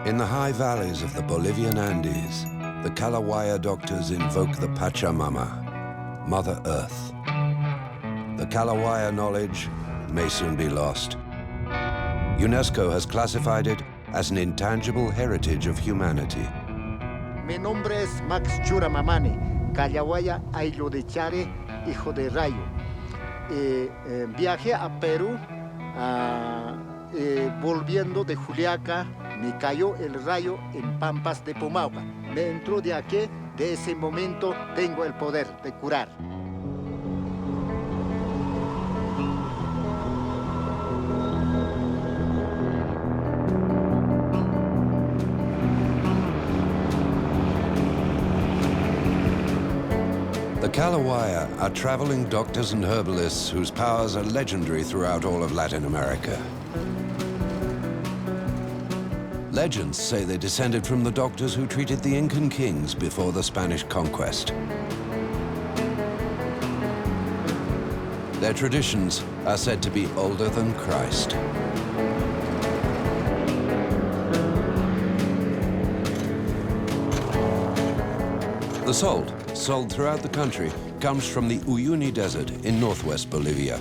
In the high valleys of the Bolivian Andes, the Kallawaya doctors invoke the Pachamama, Mother Earth. The Kallawaya knowledge may soon be lost. UNESCO has classified it as an intangible heritage of humanity. Mi nombre es Chura Mamani, Kallawaya, ailo de Chare, hijo de Rayo. Viajé a Perú, volviendo de Juliaca, me cayó el rayo en Pampas de Pomauca. Me entró de aquí, de ese momento tengo el poder de curar. The Kallawaya are traveling doctors and herbalists whose powers are legendary throughout all of Latin America. Legends say they descended from the doctors who treated the Incan kings before the Spanish conquest. Their traditions are said to be older than Christ. The salt, sold throughout the country, comes from the Uyuni Desert in northwest Bolivia.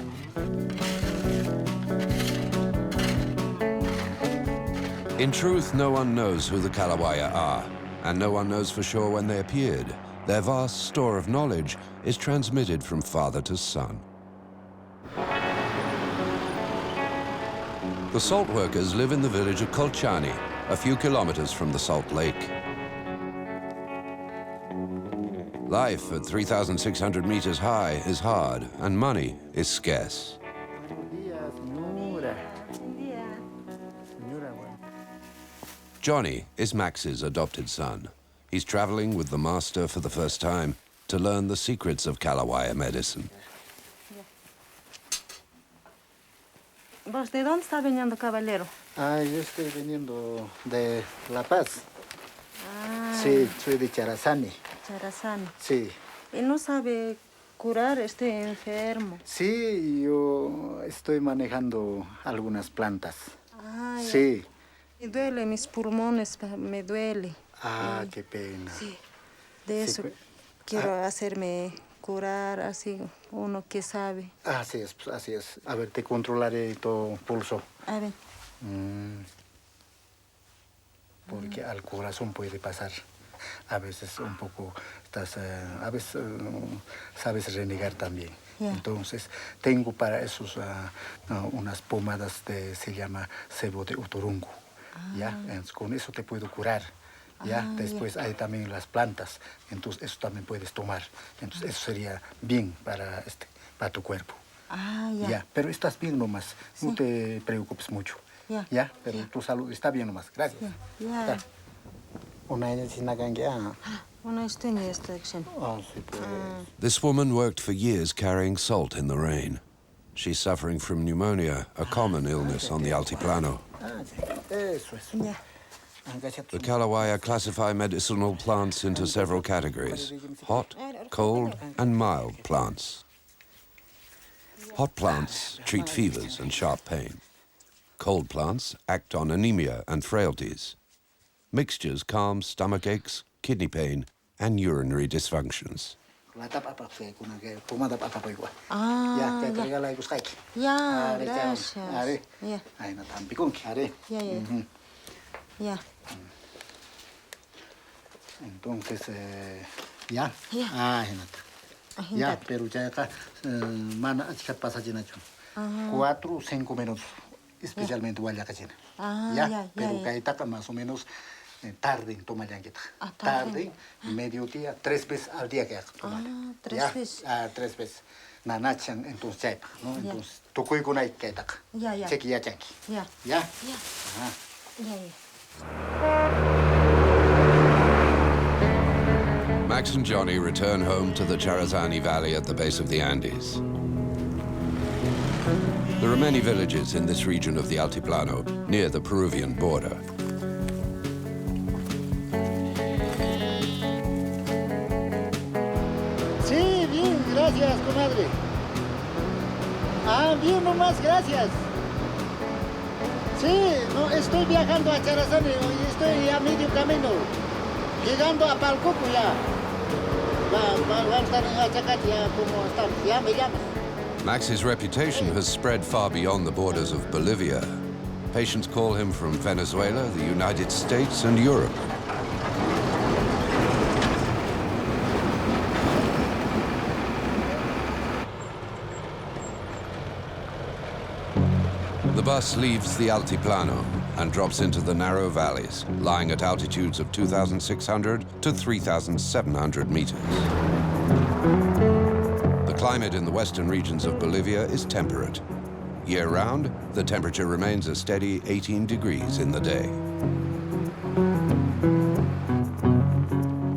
In truth, no one knows who the Kallawaya are, and no one knows for sure when they appeared. Their vast store of knowledge is transmitted from father to son. The salt workers live in the village of Colchani, a few kilometers from the Salt Lake. Life at 3,600 meters high is hard, and money is scarce. Johnny is Max's adopted son. He's traveling with the master for the first time to learn the secrets of Kallawaya medicine. ¿Vos de dónde está viniendo, caballero? Yo estoy viniendo de La Paz. Sí, soy de Charazani. Charazani. Sí. ¿Y no sabe curar este enfermo? Sí, yo estoy manejando algunas plantas. Sí. Me duele, mis pulmones me duele. Qué pena. Sí, de eso quiero hacerme curar, así, uno que sabe. Así es, pues, así es. A ver, te controlaré tu pulso. A ver. Porque al corazón puede pasar. A veces un poco, a veces sabes renegar también. Entonces, tengo para esos unas pomadas se llama cebo de uturungo. Entonces, con eso te puedo curar. Después hay también las plantas, entonces eso también puedes tomar. Entonces eso sería bien para tu cuerpo. Pero estás bien nomás, no te preocupes mucho. Pero tu salud está bien nomás, gracias. This woman worked for years carrying salt in the rain. She's suffering from pneumonia, a common illness on the Altiplano. The Kallawaya classify medicinal plants into several categories: hot, cold, and mild plants. Hot plants treat fevers and sharp pain. Cold plants act on anemia and frailties. Mixtures calm stomach aches, kidney pain, and urinary dysfunctions. Gracias. Entonces, pero ya acá, mana, chica pasa llena. 4 o 5 minutos, especialmente Guayacachina. Pero caetaca más o menos tarde toma yanguita. Tarde, mediodía, 3 veces al día que toma. 3 veces. 3 veces. Nanachan, entonces chaipa, ¿no? Entonces, tocoy con ahí caetaca. Chequi ya chanqui. Max and Johnny return home to the Charazani Valley at the base of the Andes. There are many villages in this region of the Altiplano, near the Peruvian border. Sí, bien, gracias, comadre. Bien nomás, gracias. Sí, no, estoy viajando a Charazani y estoy a medio camino. Llegando a Palcoco ya. Va a estar en Achacate ya como estamos. Ya me llamas. Max's reputation has spread far beyond the borders of Bolivia. Patients call him from Venezuela, the United States, and Europe. The bus leaves the Altiplano and drops into the narrow valleys, lying at altitudes of 2,600 to 3,700 meters. The climate in the western regions of Bolivia is temperate. Year-round, the temperature remains a steady 18 degrees in the day.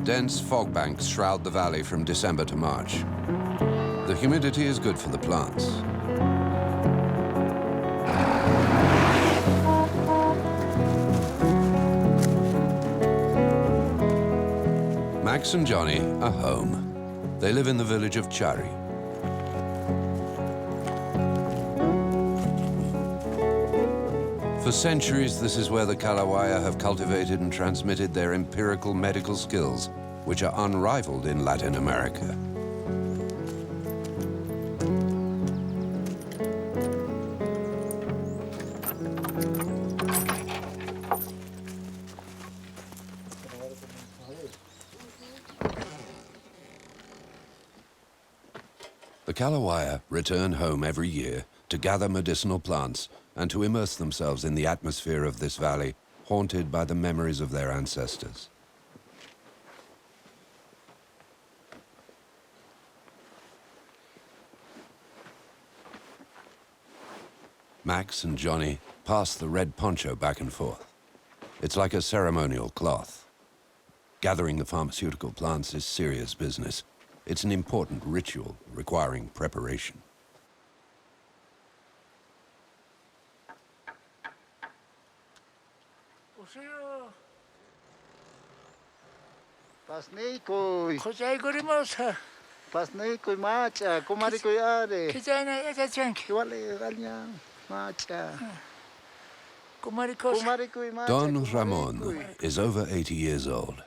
Dense fog banks shroud the valley from December to March. The humidity is good for the plants. Max and Johnny are home. They live in the village of Chari. For centuries, this is where the Kallawaya have cultivated and transmitted their empirical medical skills, which are unrivaled in Latin America. The Kallawaya return home every year to gather medicinal plants and to immerse themselves in the atmosphere of this valley, haunted by the memories of their ancestors. Max and Johnny pass the red poncho back and forth. It's like a ceremonial cloth. Gathering the pharmaceutical plants is serious business. It's an important ritual requiring preparation. Pasnikoy. Pasnikoy macha, kumarikoy are. Wale galnya macha. Don Ramon is over 80 years old.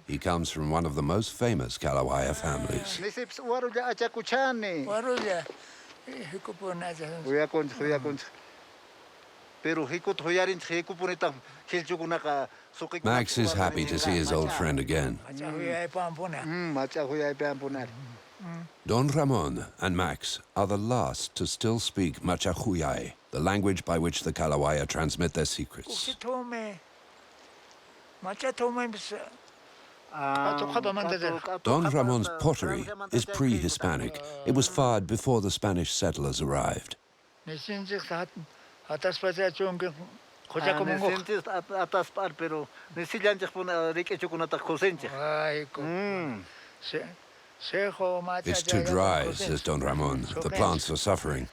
He comes from one of the most famous Kallawaya families. Max is happy to see his old friend again. Don Ramon and Max are the last to still speak Machahuyay, the language by which the Kallawaya transmit their secrets. Don Ramon's pottery is pre-Hispanic. It was fired before the Spanish settlers arrived. It's too dry, says Don Ramon. The plants are suffering.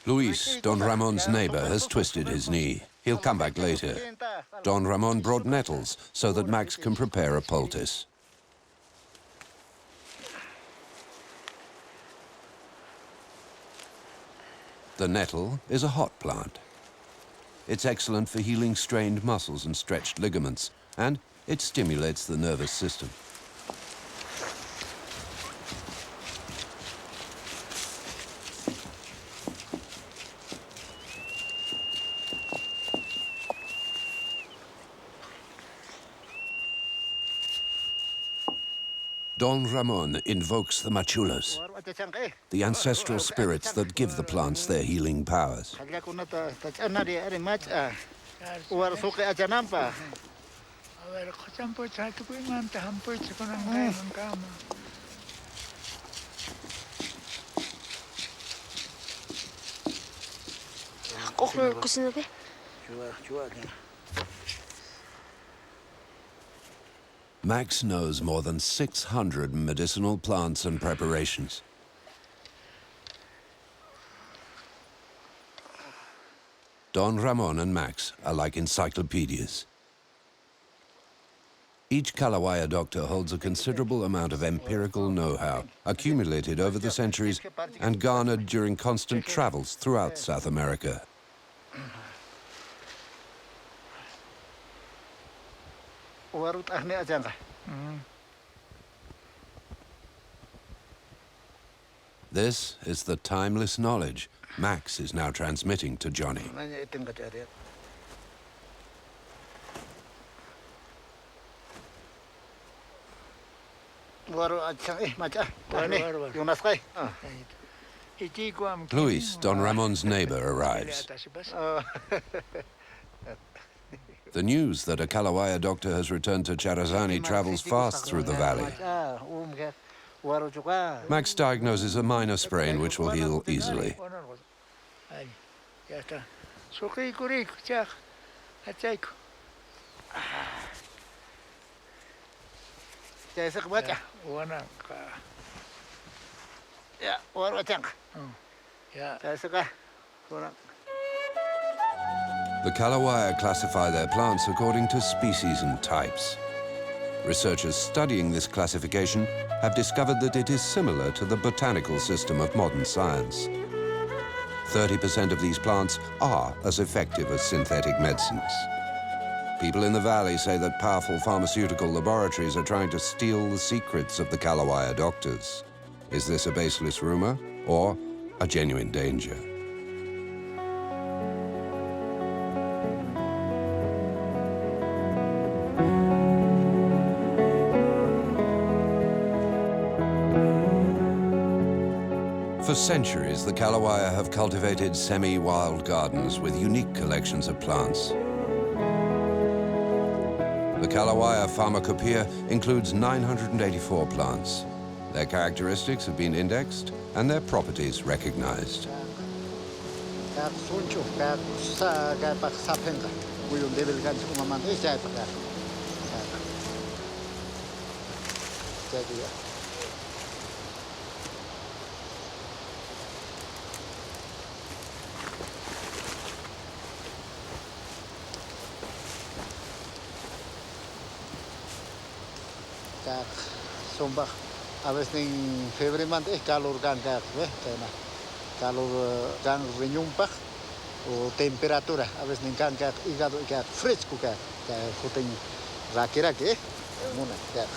Luis, Don Ramon's neighbor, has twisted his knee. He'll come back later. Don Ramon brought nettles so that Max can prepare a poultice. The nettle is a hot plant. It's excellent for healing strained muscles and stretched ligaments, and it stimulates the nervous system. Don Ramon invokes the machulas, the ancestral spirits that give the plants their healing powers. Max knows more than 600 medicinal plants and preparations. Don Ramon and Max are like encyclopedias. Each Kallawaya doctor holds a considerable amount of empirical know-how, accumulated over the centuries and garnered during constant travels throughout South America. This is the timeless knowledge Max is now transmitting to Johnny. Luis, Don Ramon's neighbor, arrives. The news that a Kallawaya doctor has returned to Charazani travels fast through the valley. Max diagnoses a minor sprain which will heal easily. The Kallawaya classify their plants according to species and types. Researchers studying this classification have discovered that it is similar to the botanical system of modern science. 30% of these plants are as effective as synthetic medicines. People in the valley say that powerful pharmaceutical laboratories are trying to steal the secrets of the Kallawaya doctors. Is this a baseless rumor or a genuine danger? For centuries, the Kallawaya have cultivated semi-wild gardens with unique collections of plants. The Kallawaya pharmacopoeia includes 984 plants. Their characteristics have been indexed and their properties recognized. Sombak, abis ning Februari month calor gang kak, calor gang renyumpak, o temperatura, abis ning gang kak igado kak fresco kak, kuting rakira ke, muna kak.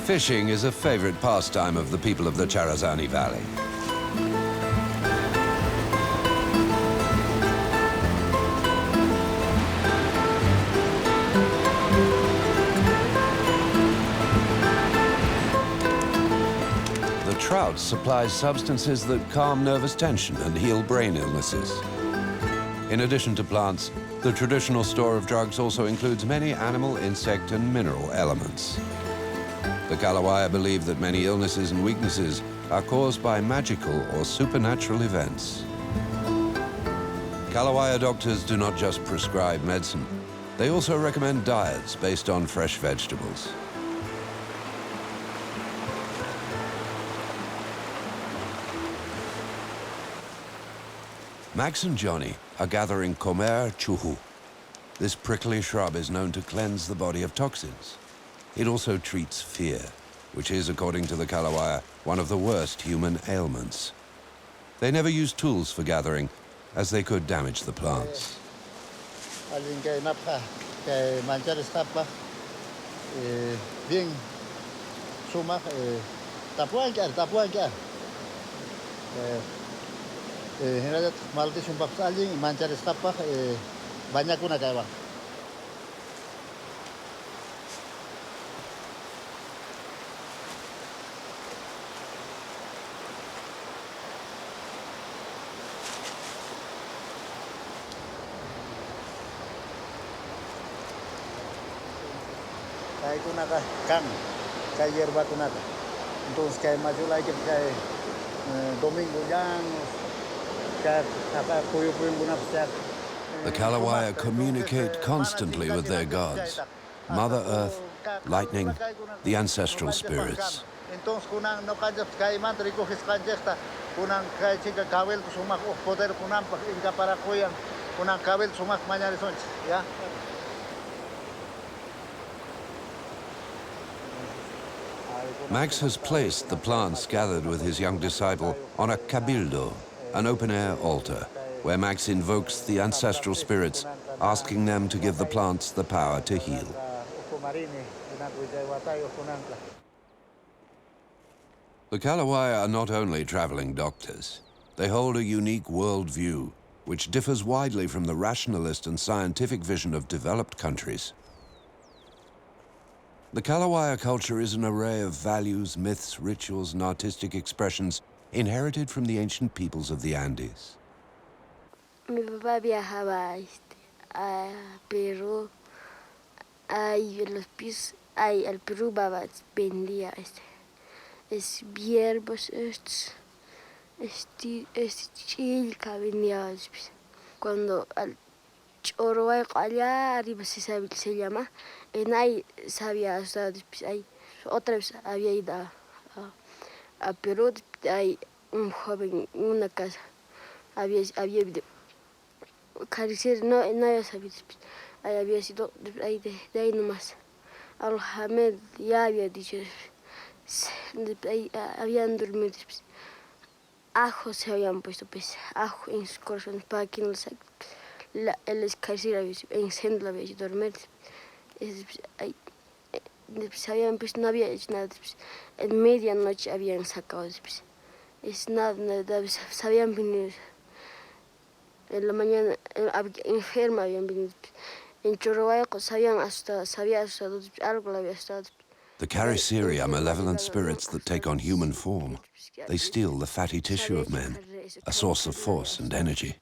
Fishing is a favorite pastime of the people of the Charazani Valley. The trout supplies substances that calm nervous tension and heal brain illnesses. In addition to plants, the traditional store of drugs also includes many animal, insect, and mineral elements. The Kallawaya believe that many illnesses and weaknesses are caused by magical or supernatural events. Kallawaya doctors do not just prescribe medicine. They also recommend diets based on fresh vegetables. Max and Johnny are gathering Comer chuhu. This prickly shrub is known to cleanse the body of toxins. It also treats fear, which is, according to the Kallawaya, one of the worst human ailments. They never use tools for gathering, as they could damage the plants. Kaya ko naka kang, kaya yerba ko naka. Entonces kaya majulay kaya domingo yan, kaya puyo-puyo ko na siya. The Kallawaya communicate constantly with their gods, Mother Earth, lightning, the ancestral spirits. Entonces kunang no kaya kaya man recoges kaya kunang kaya chica kabel sumak poder kunang inka para kuyang kunang kabel sumak mañana son ya. Max has placed the plants gathered with his young disciple on a cabildo, an open-air altar, where Max invokes the ancestral spirits, asking them to give the plants the power to heal. The Kallawaya are not only traveling doctors. They hold a unique worldview, which differs widely from the rationalist and scientific vision of developed countries. The Kallawaya culture is an array of values, myths, rituals, and artistic expressions inherited from the ancient peoples of the Andes. Mi papá viajaba a Perú, ahí los pisos, ahí al Perú vendía hierbas, chilca vendía. Cuando al Chura allá arriba se llama, en ahí sabía, ahí otra vez había ido a Perú, hay un joven en una casa, había vivido. No había sabido, ahí había sido, ahí de ahí nomás. Al-Hamed ya había dicho, ahí habían dormido, ajo se habían puesto, ajo en sus corazones para que no les él es casi en la había hecho dormir. Ahí, se habían puesto, no había hecho nada, en medianoche habían sacado, nada, se habían venido. En la mañana, enferma habían venido. En Chura se habían asustado, algo le había asustado. The Karasiri are malevolent spirits that take on human form. They steal the fatty tissue of men, a source of force and energy.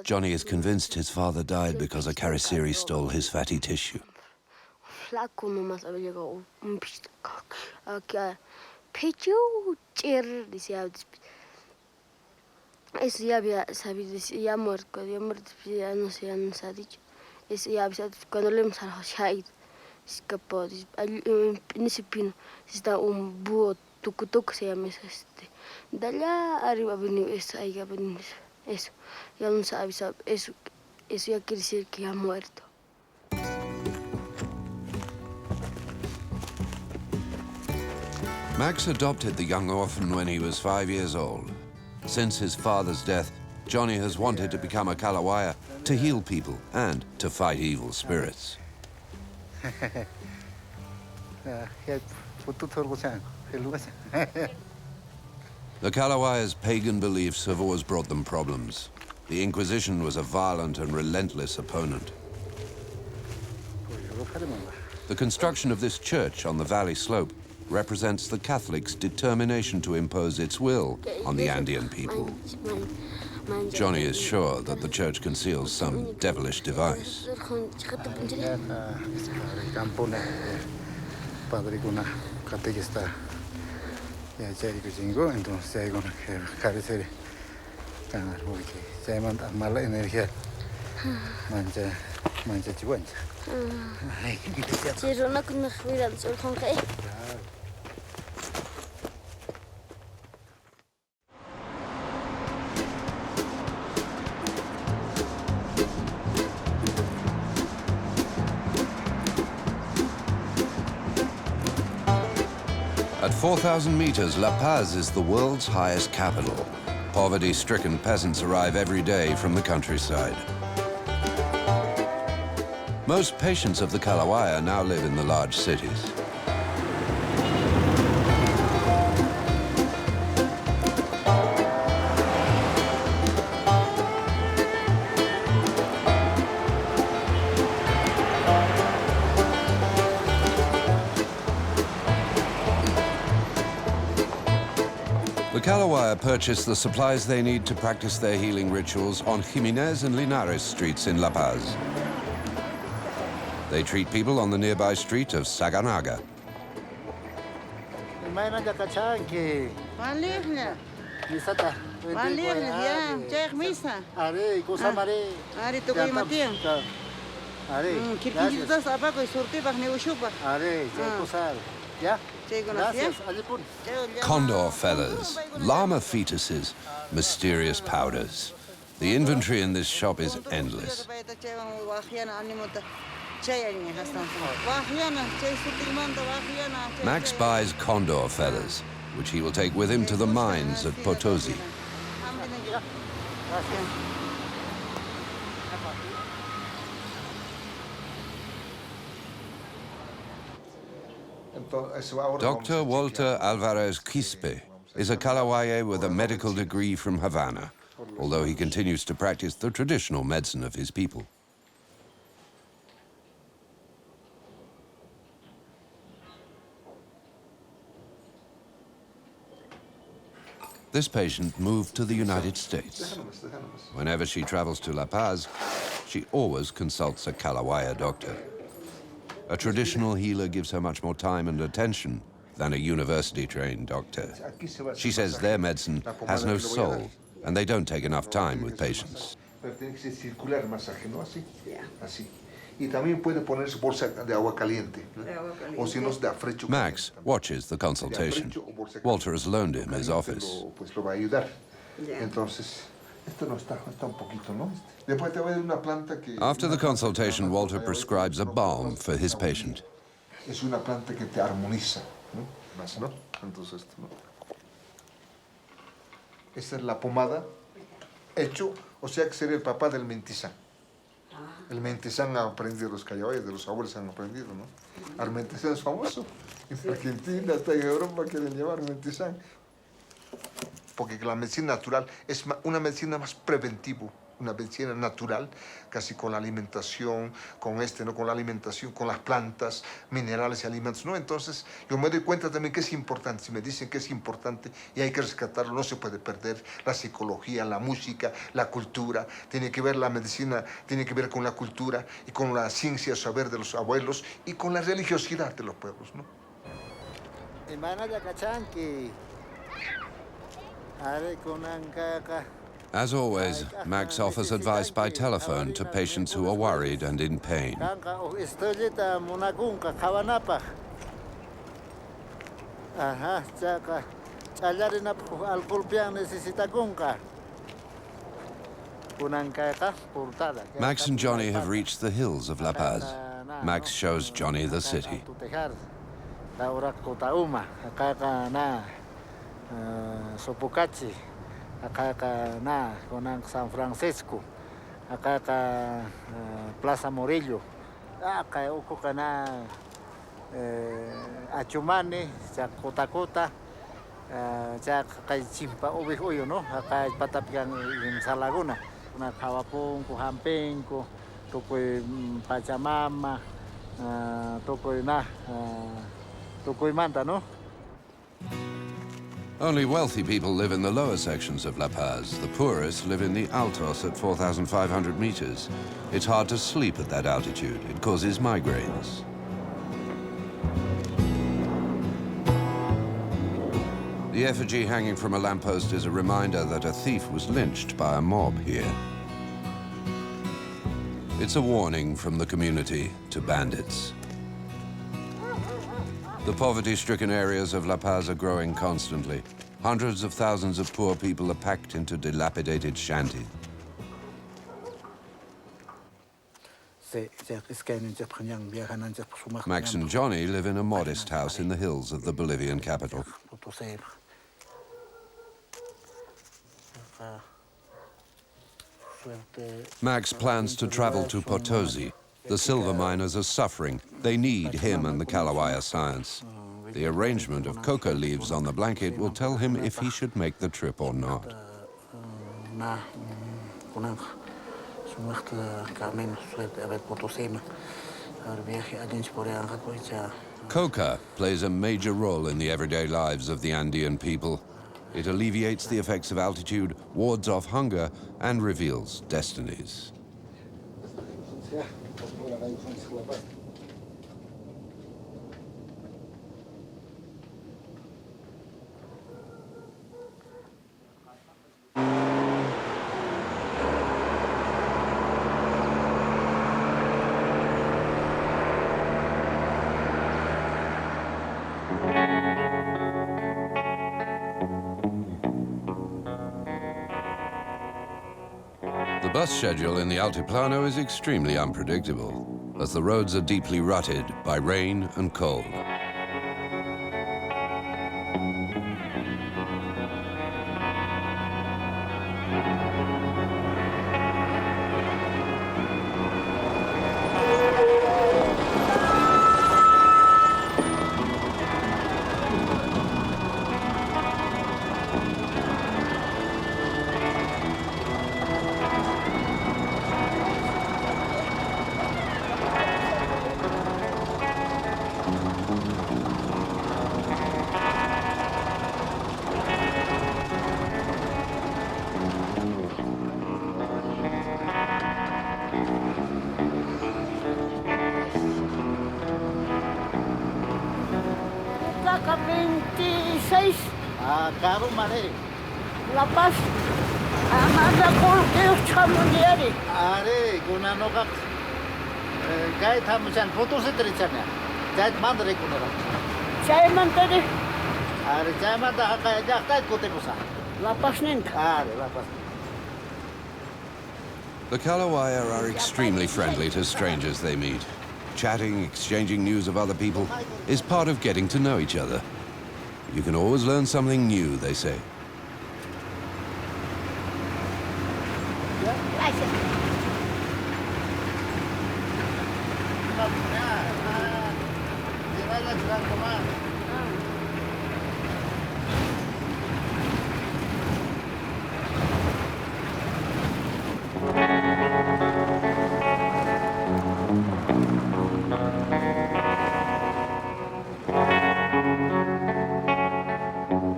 Johnny is convinced his father died because a Karasiri stole his fatty tissue. Flaco nomás había llegado un pecho, decía. Eso ya había sabido, ya muerto, ya no se ha dicho. Eso ya había, cuando le hemos ido, escapó. En ese pino está un búho, tucutuco se llama eso. De allá arriba venido eso, ahí ha venido eso. Ya no se ha avisado, eso ya quiere decir que ya ha muerto. Max adopted the young orphan when he was 5 years old. Since his father's death, Johnny has wanted to become a Kallawaya, to heal people and to fight evil spirits. The Kallawaya's pagan beliefs have always brought them problems. The Inquisition was a violent and relentless opponent. The construction of this church on the valley slope represents the Catholics' determination to impose its will on the Andean people. Johnny is sure that the church conceals some devilish device. At 4,000 meters, La Paz is the world's highest capital. Poverty-stricken peasants arrive every day from the countryside. Most patients of the Kallawaya now live in the large cities. The Kallawaya purchase the supplies they need to practice their healing rituals on Jimenez and Linares streets in La Paz. They treat people on the nearby street of Saganaga. Condor feathers, llama fetuses, mysterious powders. The inventory in this shop is endless. Max buys condor feathers, which he will take with him to the mines at Potosí. Dr. Walter Alvarez Quispe is a Kallawaya with a medical degree from Havana, although he continues to practice the traditional medicine of his people. This patient moved to the United States. Whenever she travels to La Paz, she always consults a Kallawaya doctor. A traditional healer gives her much more time and attention than a university-trained doctor. She says their medicine has no soul, and they don't take enough time with patients. Max watches the consultation. Walter has loaned him his office. After the consultation, Walter prescribes a balm for his patient. Esta es la pomada, hecho, o sea que sería el papá del mentizán. El mentizán ha aprendido los Kallawayas, de los abuelos han aprendido, ¿no? El mentizán es famoso. En Argentina, hasta en Europa quieren llevar mentizán. Porque la medicina natural es una medicina más preventiva, una medicina natural, casi con la alimentación, ¿no? Con la alimentación, con las plantas, minerales y alimentos, ¿no? Entonces, yo me doy cuenta también que es importante. Si me dicen que es importante y hay que rescatarlo, no se puede perder la psicología, la música, la cultura. Tiene que ver la medicina, tiene que ver con la cultura y con la ciencia, saber de los abuelos y con la religiosidad de los pueblos, ¿no? As always, Max offers advice by telephone to patients who are worried and in pain. Max and Johnny have reached the hills of La Paz. Max shows Johnny the city. Acá con San Francisco, acá Plaza Morillo, acá Ucocana, Achumane, Cotacota, acá Chimpa, Ubihuyo, ¿no? Acá Patapian en Salaguna, una Javapón, Jampenco, Tocoy Pachamama, Tocoy Manta, ¿no? Only wealthy people live in the lower sections of La Paz. The poorest live in the Altos at 4,500 meters. It's hard to sleep at that altitude. It causes migraines. The effigy hanging from a lamppost is a reminder that a thief was lynched by a mob here. It's a warning from the community to bandits. The poverty-stricken areas of La Paz are growing constantly. Hundreds of thousands of poor people are packed into dilapidated shanties. Max and Johnny live in a modest house in the hills of the Bolivian capital. Max plans to travel to Potosí. The silver miners are suffering. They need him and the Kallawaya science. The arrangement of coca leaves on the blanket will tell him if he should make the trip or not. Coca plays a major role in the everyday lives of the Andean people. It alleviates the effects of altitude, wards off hunger, and reveals destinies. The bus schedule in the Altiplano is extremely unpredictable, as the roads are deeply rutted by rain and cold. Saca 26. Caro Mare. La Paz. Amanda Colqueo Chamunieri. Are, Gunanoka. Guy Tamuchan, Potosí Trichania. That Madre Gunara. Chaimanteri. Are Jamada Jaka Kotemusa. La Paz Ninta. La Paz. The Kallawaya are extremely friendly to strangers they meet. Chatting, exchanging news of other people is part of getting to know each other. You can always learn something new, they say.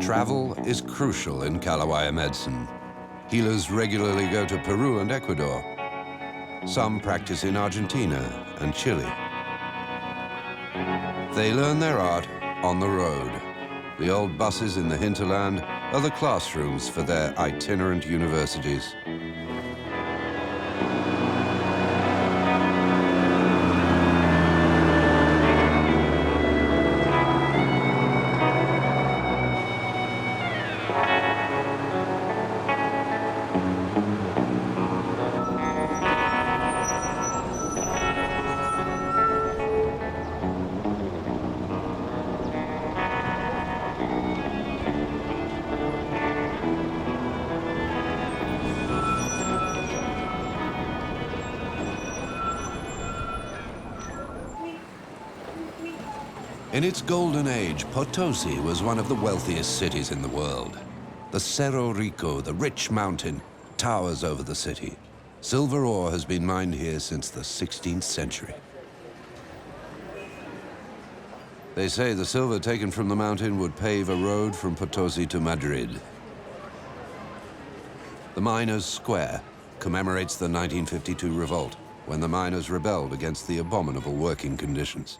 Travel is crucial in Kallawaya medicine. Healers regularly go to Peru and Ecuador. Some practice in Argentina and Chile. They learn their art on the road. The old buses in the hinterland are the classrooms for their itinerant universities. In its golden age, Potosí was one of the wealthiest cities in the world. The Cerro Rico, the rich mountain, towers over the city. Silver ore has been mined here since the 16th century. They say the silver taken from the mountain would pave a road from Potosí to Madrid. The Miners' Square commemorates the 1952 revolt, when the miners rebelled against the abominable working conditions.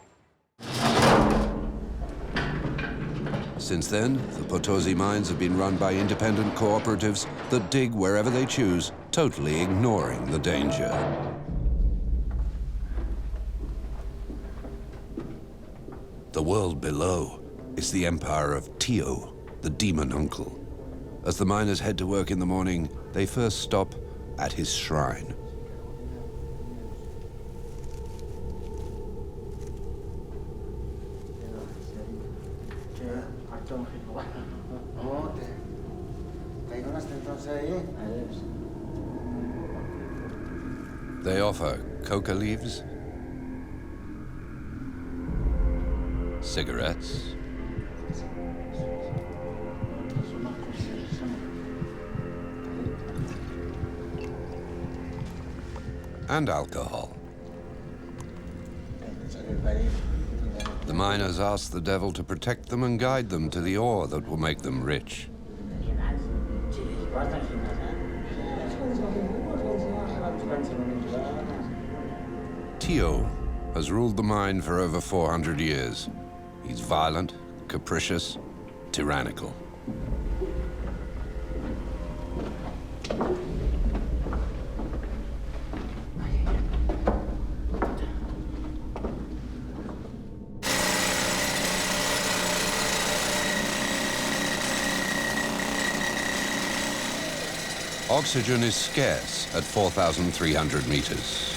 Since then, the Potosí mines have been run by independent cooperatives that dig wherever they choose, totally ignoring the danger. The world below is the empire of Tio, the demon uncle. As the miners head to work in the morning, they first stop at his shrine. They offer coca leaves, cigarettes, and alcohol. The miners ask the devil to protect them and guide them to the ore that will make them rich. Tio has ruled the mine for over 400 years. He's violent, capricious, tyrannical. Oxygen is scarce at 4,300 meters.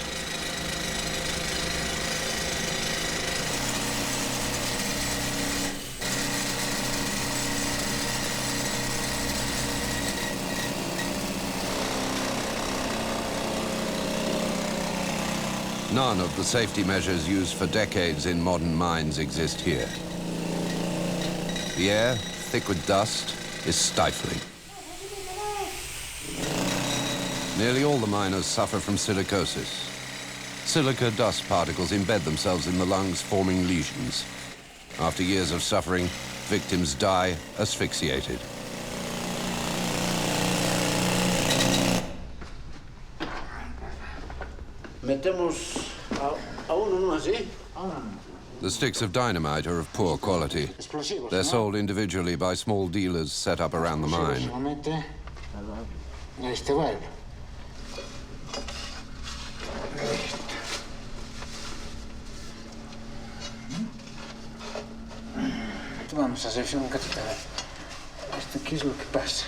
None of the safety measures used for decades in modern mines exist here. The air, thick with dust, is stifling. Nearly all the miners suffer from silicosis. Silica dust particles embed themselves in the lungs, forming lesions. After years of suffering, victims die asphyxiated. The sticks of dynamite are of poor quality. They're sold individually by small dealers set up around the mine. Vamos a hacer un cachito. ¿Esto qué es lo que pasa?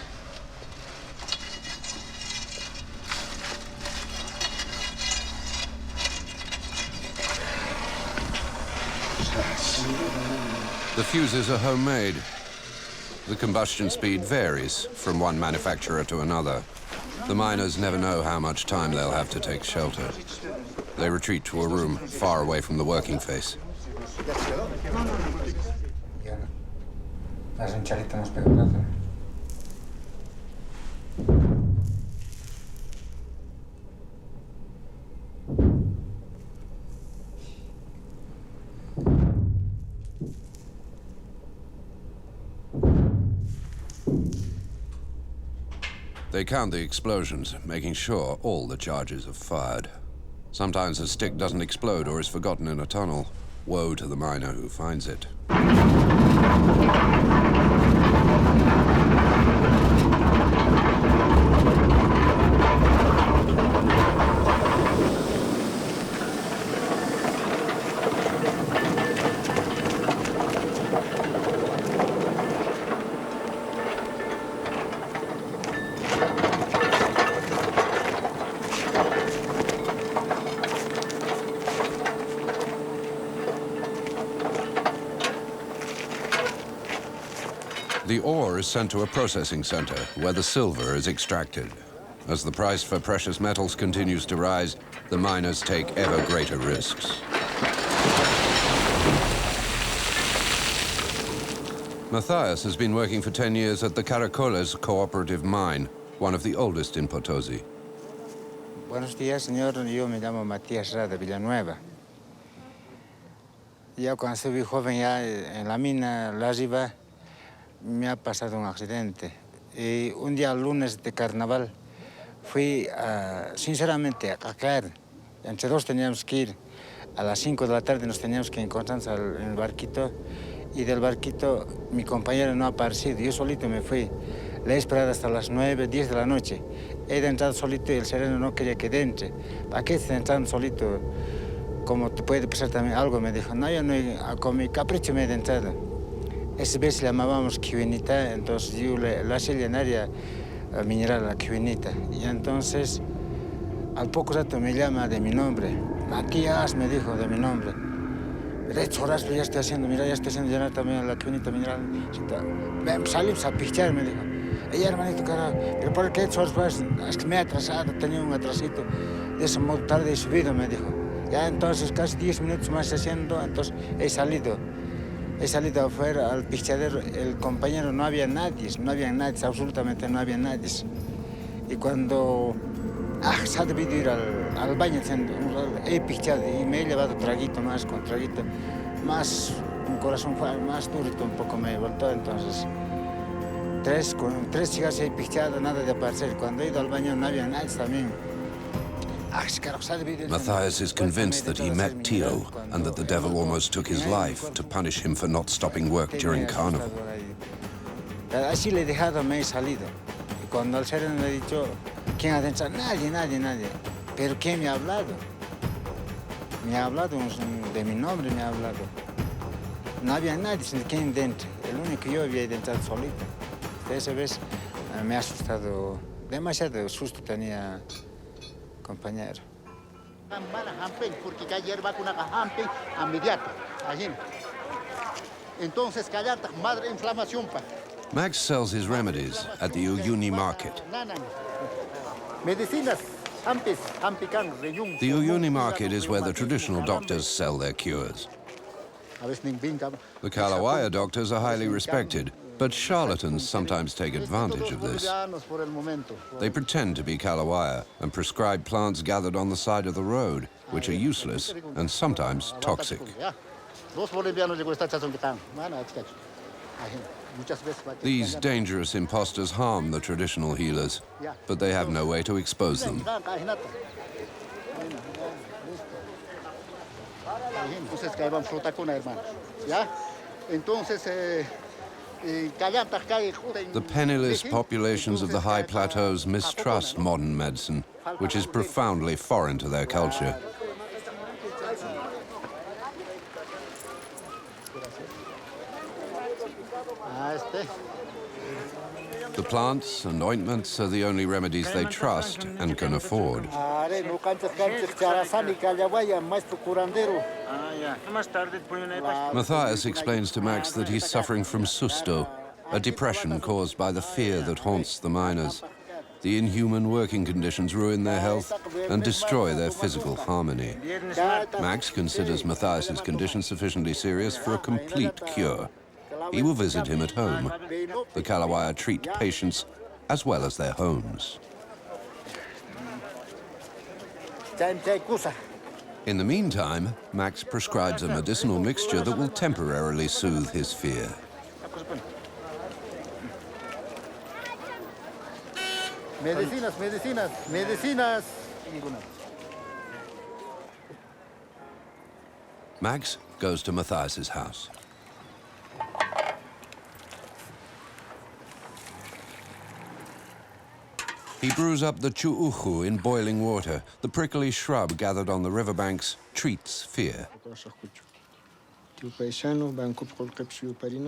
The fuses are homemade. The combustion speed varies from one manufacturer to another. The miners never know how much time they'll have to take shelter. They retreat to a room far away from the working face. They count the explosions, making sure all the charges are fired. Sometimes a stick doesn't explode or is forgotten in a tunnel. Woe to the miner who finds it. The ore is sent to a processing center where the silver is extracted. As the price for precious metals continues to rise, the miners take ever greater risks. Mathias has been working for 10 years at the Caracoles cooperative mine, one of the oldest in Potosí. Buenos días, señor. Yo me llamo Mathias de Villanueva. Ya cuando soy joven, ya en la mina La Riva, me ha pasado un accidente. Y un día, lunes de carnaval, fui sinceramente a caer. Entre dos teníamos que ir. A las 5 de la tarde nos teníamos que encontrar en el barquito. Y del barquito mi compañero no ha aparecido. Yo solito me fui. Le he esperado hasta las 9, 10 de la noche. He entrado solito y el sereno no quería que entre. ¿Para qué estás entrando solito? Como te puede pasar también algo, me dijo. No, yo no, con mi capricho me he entrado. Esa vez le llamábamos kiwinita, entonces yo le hacía llenar mineral la kiwinita. Y entonces, al poco rato me llama de mi nombre. Mathias, me dijo de mi nombre. De hecho, horas ya estoy haciendo, mira, ya estoy haciendo llenar también la kiwinita mineral. Ven, salimos a pichar, me dijo. Ey, hermanito, carajo, pero ¿por qué horas pues? Es que me he atrasado, tenía un atrasito. De ese modo tarde he subido, me dijo. Ya entonces, casi 10 minutos más haciendo, entonces he salido. He salido afuera al pichadero, el compañero no había nadie, absolutamente no había nadie. Y cuando se ha debido ir al baño, he pichado y me he llevado traguito más con traguito, más un corazón más durito un poco me voltó, entonces con 3 cigarros he pichado, nada de aparecer. Cuando he ido al baño no había nadie también. Mathias is convinced that he met Tio and that the devil almost took his life to punish him for not stopping work during carnival. Así le he dejado, me he salido. Y cuando al ser le he dicho, ¿quién ha pensado? Nadie. ¿Pero quién me ha hablado? Me ha hablado de mi nombre, me ha hablado. No había nadie, sino quién dentro. El único que yo había entrado solito. Esa vez me ha asustado, demasiado susto tenía compañero. Porque ayer va con una jampe inmediata, allí. Entonces, callata, madre inflamación pa. Max sells his remedies at the Uyuni market. Medicinas, hampes, hampican, The Uyuni market is where the traditional doctors sell their cures. The Kallawaya doctors are highly respected, but charlatans sometimes take advantage of this. They pretend to be Kallawaya and prescribe plants gathered on the side of the road, which are useless and sometimes toxic. These dangerous imposters harm the traditional healers, but they have no way to expose them. The penniless populations of the high plateaus mistrust modern medicine, which is profoundly foreign to their culture. The plants and ointments are the only remedies they trust and can afford. Mathias explains to Max that he's suffering from susto, a depression caused by the fear that haunts the miners. The inhuman working conditions ruin their health and destroy their physical harmony. Max considers Mathias's condition sufficiently serious for a complete cure. He will visit him at home. The Kallawaya treat patients as well as their homes. In the meantime, Max prescribes a medicinal mixture that will temporarily soothe his fear. Medicinas. Max goes to Mathias's house. He brews up the chuuhu in boiling water. The prickly shrub gathered on the riverbanks treats fear. The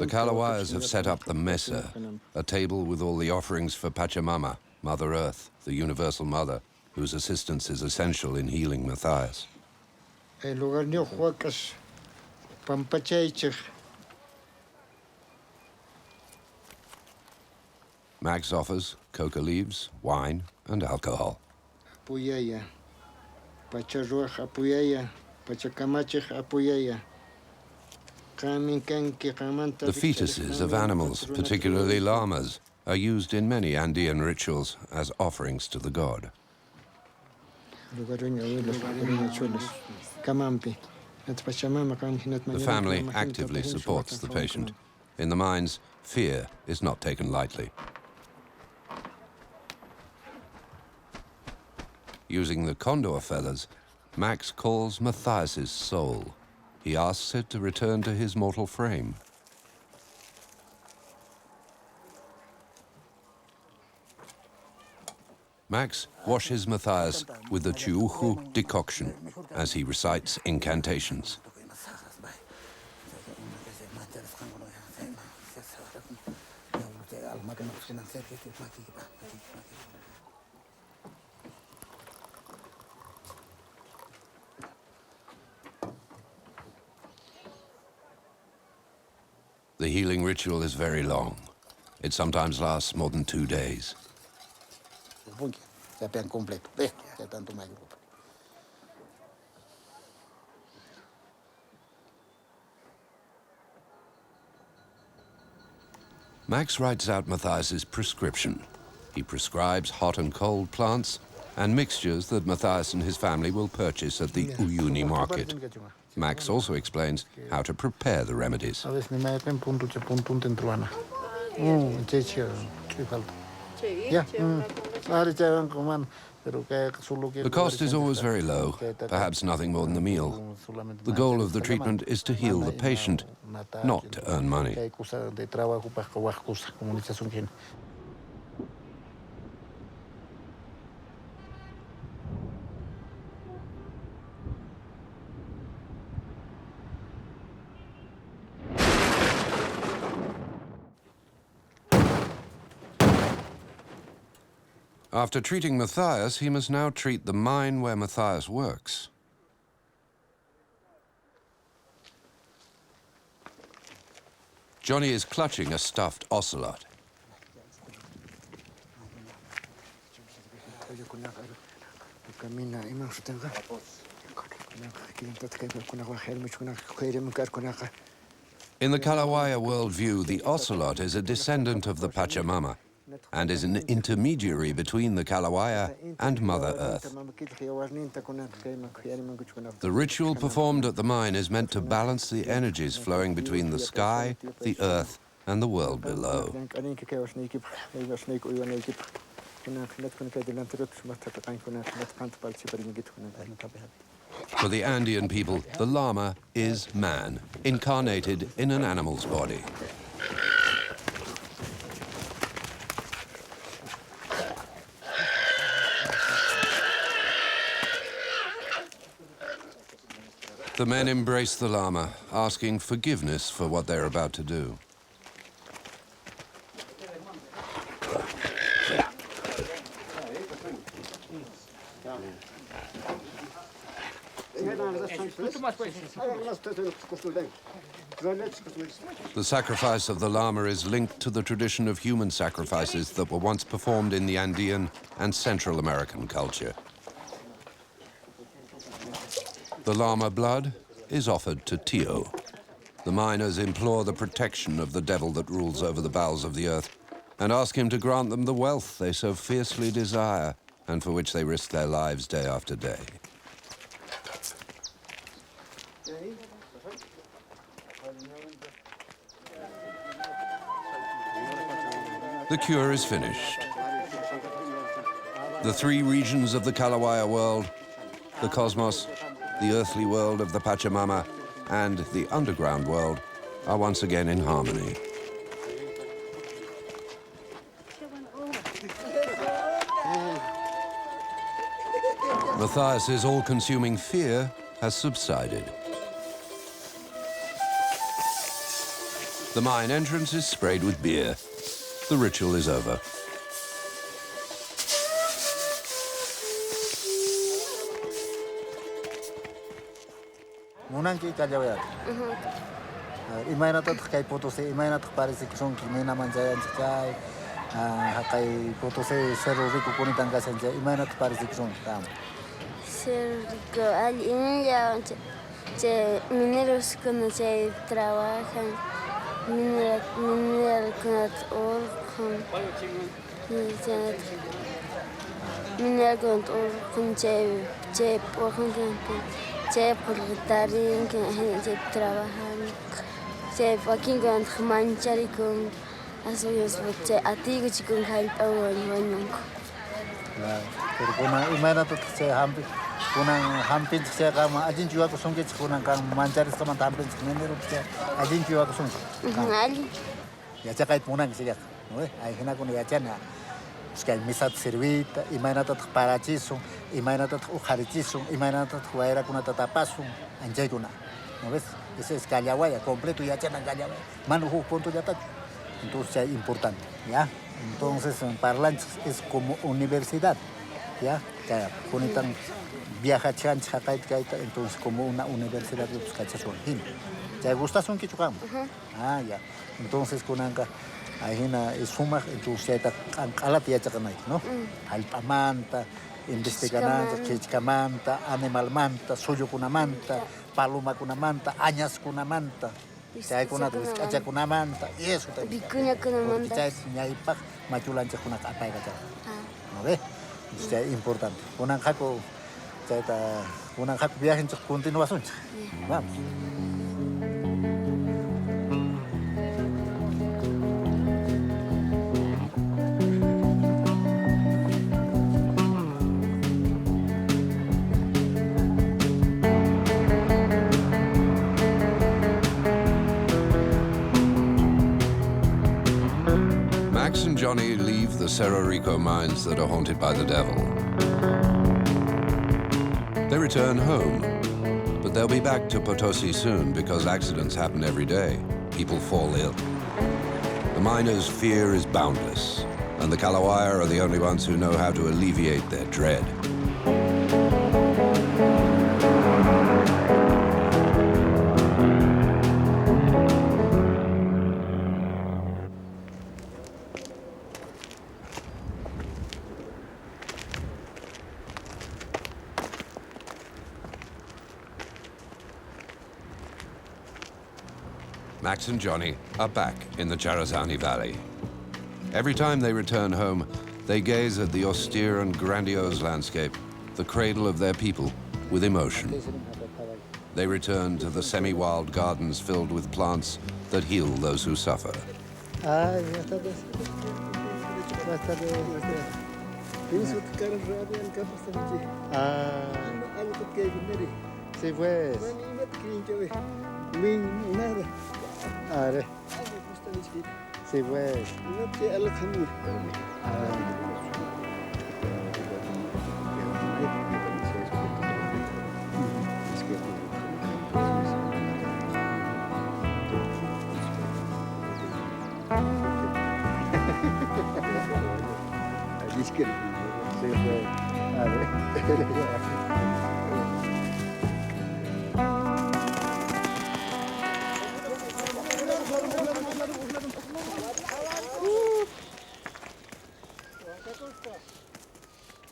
Kallawayas have set up the mesa, a table with all the offerings for Pachamama, Mother Earth, the Universal Mother, whose assistance is essential in healing Mathias. Max offers coca leaves, wine, and alcohol. The fetuses of animals, particularly llamas, are used in many Andean rituals as offerings to the god. The family actively supports the patient. In the mines, fear is not taken lightly. Using the condor feathers, Max calls Mathias's soul. He asks it to return to his mortal frame. Max washes Mathias with the chiuhu decoction as he recites incantations. The healing ritual is very long. It sometimes lasts more than 2 days. Max writes out Mathias's prescription. He prescribes hot and cold plants and mixtures that Mathias and his family will purchase at the Uyuni market. Max also explains how to prepare the remedies. Yeah. The cost is always very low, perhaps nothing more than the meal. The goal of the treatment is to heal the patient, not to earn money. After treating Mathias, he must now treat the mine where Mathias works. Johnny is clutching a stuffed ocelot. In the Kallawaya worldview, the ocelot is a descendant of the Pachamama and is an intermediary between the Kallawaya and Mother Earth. The ritual performed at the mine is meant to balance the energies flowing between the sky, the earth, and the world below. For the Andean people, the Lama is man, incarnated in an animal's body. The men embrace the Lama, asking forgiveness for what they're about to do. The sacrifice of the Lama is linked to the tradition of human sacrifices that were once performed in the Andean and Central American culture. The Lama blood is offered to Tio. The miners implore the protection of the devil that rules over the bowels of the earth and ask him to grant them the wealth they so fiercely desire and for which they risk their lives day after day. The cure is finished. The three regions of the Kallawaya world, the cosmos, the earthly world of the Pachamama, and the underground world are once again in harmony. Mathias's all-consuming fear has subsided. The mine entrance is sprayed with beer. The ritual is over. Munanki Kallawaya. Imainatot kay Potosí, imainatot parece que son kimena manjayan chai. Hakai Potosí cerro rico punitan kasenja, imainatot parece que son tam. Cerro rico, ya mineros con se trabajan, mineral con oro, mineral con oro, con che por se portarían que se trabajan, se aquí con manchar y con asoyos, se atigo con calpa o no. Pero con imainatot se hampi. Kunang hampin saya kama ajin juga kusung ke kunang kang mancar sama hampin menurut saya ajin juga kusung. Ali. Ya cakap punang sih ya. Ay hina kun ya cana. Sekali misat servita, imana tot paracisum, imana tot ukharicisum, imana tot huaira kuna tatapasum, anjay kuna. ¿No ves? Ese es Kallawaya completo ya cana Kallawaya. Manu punto ya está. Entonces es importante, ¿ya? Entonces parlantes es como universidad, ¿ya? Que ponitan viaja chancha kaita entonces como una universidad de Buscachasuan. ¿Te gusta son kichukam? Ah, ya. Entonces con anca ahina es suma entonces ya alat ya chakanay, ¿no? Alpamanta, investigananta, chichkamanta, animal manta, suyo kuna manta, paloma kuna manta, añas kuna manta. Saya kuna kaca kuna manta, eso también. Bikunya kuna manta. Saya nyaipak machulancha kuna apa ya kaca. ¿No ve? Es importante. Kuna kako una viaje en continuación. Vamos. Johnny leave the Cerro Rico mines that are haunted by the devil. They return home, but they'll be back to Potosí soon because accidents happen every day. People fall ill. The miners' fear is boundless, and the Kallawaya are the only ones who know how to alleviate their dread. Max and Johnny are back in the Charazani Valley. Every time they return home, they gaze at the austere and grandiose landscape, the cradle of their people, with emotion. They return to the semi-wild gardens filled with plants that heal those who suffer. Sí, pues.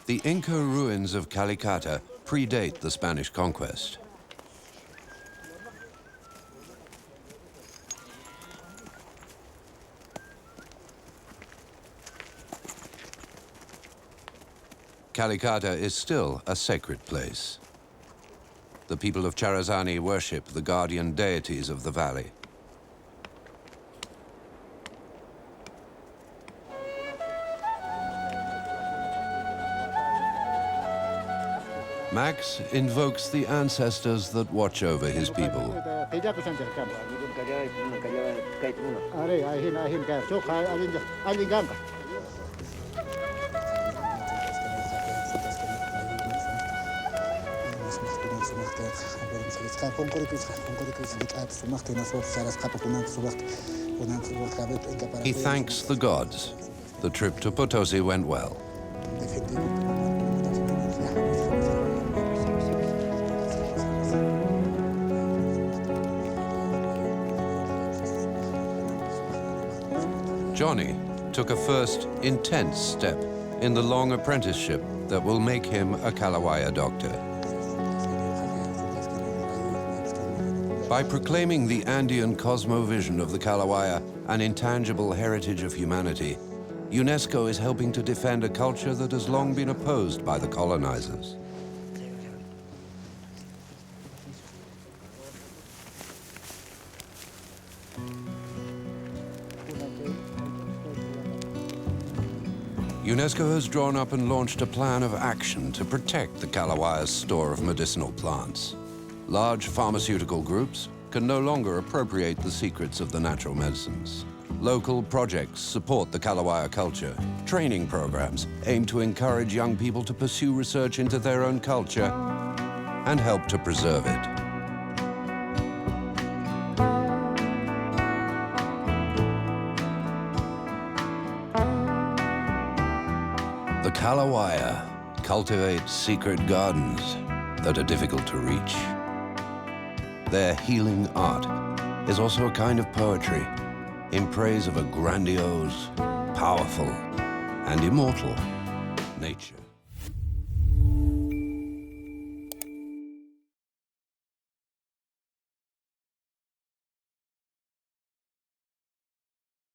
The Inca ruins of Calicata predate the Spanish conquest. Calicata is still a sacred place. The people of Charazani worship the guardian deities of the valley. Max invokes the ancestors that watch over his people. He thanks the gods. The trip to Potosí went well. Johnny took a first intense step in the long apprenticeship that will make him a Kallawaya doctor. By proclaiming the Andean cosmovision of the Kallawaya, an intangible heritage of humanity, UNESCO is helping to defend a culture that has long been opposed by the colonizers. UNESCO has drawn up and launched a plan of action to protect the Kallawaya's store of medicinal plants. Large pharmaceutical groups can no longer appropriate the secrets of the natural medicines. Local projects support the Kallawaya culture. Training programs aim to encourage young people to pursue research into their own culture and help to preserve it. The Kallawaya cultivate secret gardens that are difficult to reach. Their healing art is also a kind of poetry in praise of a grandiose, powerful, and immortal nature.